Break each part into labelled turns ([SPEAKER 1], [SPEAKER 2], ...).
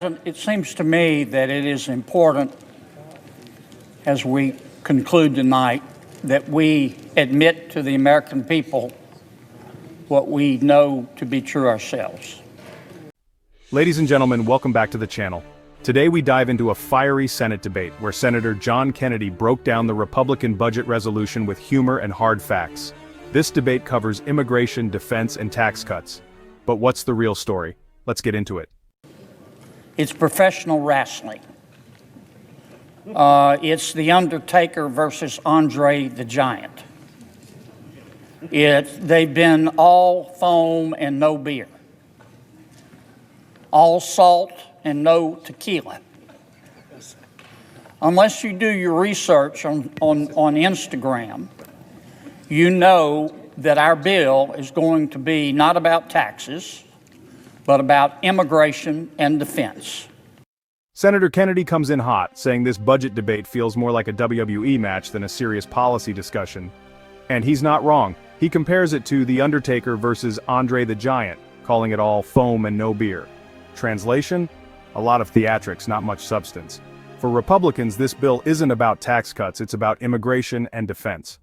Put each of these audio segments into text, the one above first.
[SPEAKER 1] It seems to me that it is important, as we conclude tonight, that we admit to the American people what we know to be true ourselves.
[SPEAKER 2] Ladies and gentlemen, welcome back to the channel. Today we dive into a fiery Senate debate where Senator John Kennedy broke down the Republican budget resolution with humor and hard facts. This debate covers immigration, defense, and tax cuts. But what's the real story? Let's get into it.
[SPEAKER 1] It's professional wrestling. It's The Undertaker versus Andre the Giant. They've been all foam and no beer. All salt and no tequila. Unless you do your research on Instagram, you know that our bill is going to be not about taxes, but about immigration and defense.
[SPEAKER 2] Senator Kennedy comes in hot, saying this budget debate feels more like a WWE match than a serious policy discussion. And he's not wrong. He compares it to The Undertaker versus Andre the Giant, calling it all foam and no beer. Translation? A lot of theatrics, not much substance. For Republicans, this bill isn't about tax cuts, it's about immigration and defense.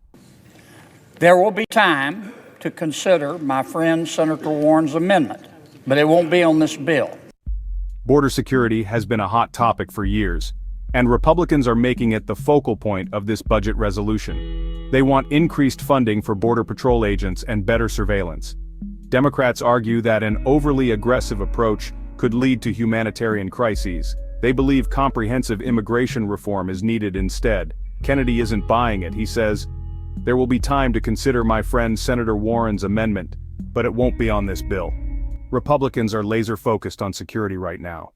[SPEAKER 1] There will be time to consider my friend Senator Warren's amendment, but it won't be on this bill.
[SPEAKER 2] Border security has been a hot topic for years, and Republicans are making it the focal point of this budget resolution. They want increased funding for Border Patrol agents and better surveillance. Democrats argue that an overly aggressive approach could lead to humanitarian crises. They believe comprehensive immigration reform is needed instead. Kennedy isn't buying it. He says, "There will be time to consider my friend Senator Warren's amendment, but it won't be on this bill." Republicans are laser-focused on security right now.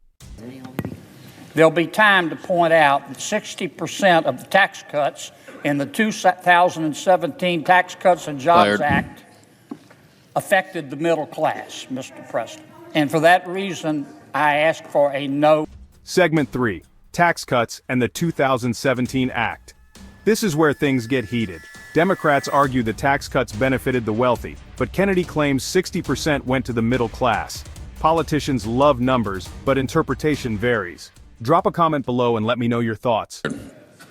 [SPEAKER 1] There'll be time to point out that 60% of the tax cuts in the 2017 Tax Cuts and Jobs Act affected the middle class, Mr. President. And for that reason, I ask for a no.
[SPEAKER 2] Segment 3, Tax Cuts and the 2017 Act. This is where things get heated. Democrats argue the tax cuts benefited the wealthy, but Kennedy claims 60% went to the middle class. Politicians love numbers, but interpretation varies. Drop a comment below and let me know your thoughts.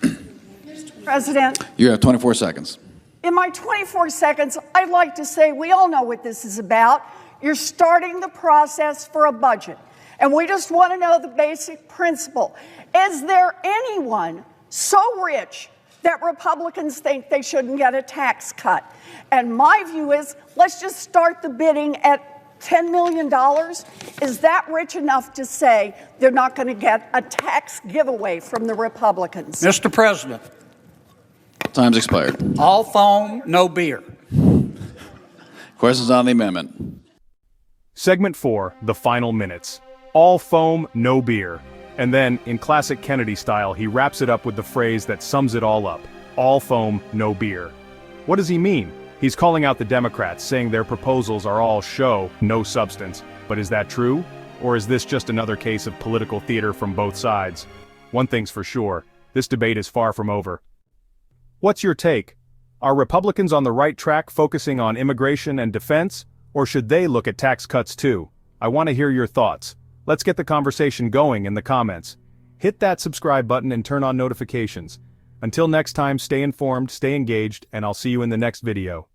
[SPEAKER 3] Mr. President,
[SPEAKER 4] you have 24 seconds.
[SPEAKER 3] In my 24 seconds, I'd like to say we all know what this is about. You're starting the process for a budget, and we just want to know the basic principle. Is there anyone so rich that Republicans think they shouldn't get a tax cut? And my view is, let's just start the bidding at $10 million. Is that rich enough to say they're not going to get a tax giveaway from the Republicans?
[SPEAKER 1] Mr. President.
[SPEAKER 4] Time's expired.
[SPEAKER 1] All foam, no beer.
[SPEAKER 4] Questions on the amendment?
[SPEAKER 2] Segment 4, the final minutes. All foam, no beer. And then, in classic Kennedy style, he wraps it up with the phrase that sums it all up. All foam, no beer. What does he mean? He's calling out the Democrats, saying their proposals are all show, no substance. But is that true? Or is this just another case of political theater from both sides? One thing's for sure, this debate is far from over. What's your take? Are Republicans on the right track focusing on immigration and defense? Or should they look at tax cuts too? I want to hear your thoughts. Let's get the conversation going in the comments. Hit that subscribe button and turn on notifications. Until next time, stay informed, stay engaged, and I'll see you in the next video.